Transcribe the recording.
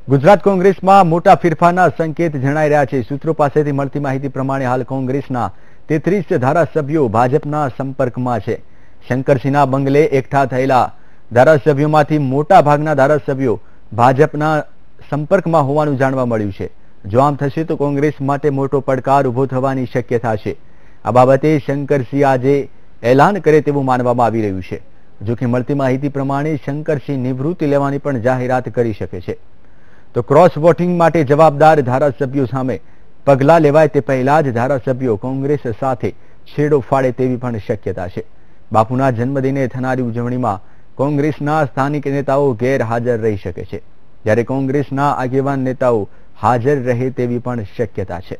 ગુજરાત કોંગ્રેસમાં મોટા ફેરફારના સંકેત જણાઈ રહ્યા છે। સૂત્રો પાસેથી મળતી માહિતી પ્રમાણે હાલ કોંગ્રેસના 33 ધારાસભ્યો ભાજપના સંપર્કમાં છે। શંકરસિંહના બંગલે એકઠા થયેલા ધારાસભ્યોમાંથી મોટા ભાગના ધારાસભ્યો ભાજપના સંપર્કમાં હોવાનું જાણવા મળ્યું છે। જો આમ થશે તો કોંગ્રેસ માટે મોટો પડકાર ઊભો થવાની શક્યતા છે। આ બાબતે શંકરસિંહ આજે એલાન કરે તેવું માનવામાં આવી રહ્યું છે। જો કે મળતી માહિતી પ્રમાણે શંકરસિંહ નિવૃત્તિ લેવાની પણ જાહેરાત કરી શકે છે। તો ક્રોસ વોટિંગ માટે જવાબદાર ધારાસભ્યો સામે પગલાં લેવાય તે પહેલા જ ધારાસભ્યો કોંગ્રેસ સાથે છેડો ફાડે તેવી પણ શક્યતા છે। બાપુના જન્મદિને થનારી ઉજવણીમાં કોંગ્રેસના સ્થાનિક નેતાઓ ગેરહાજર રહી શકે છે, જ્યારે કોંગ્રેસના આગેવાન નેતાઓ હાજર રહે તેવી પણ શક્યતા છે।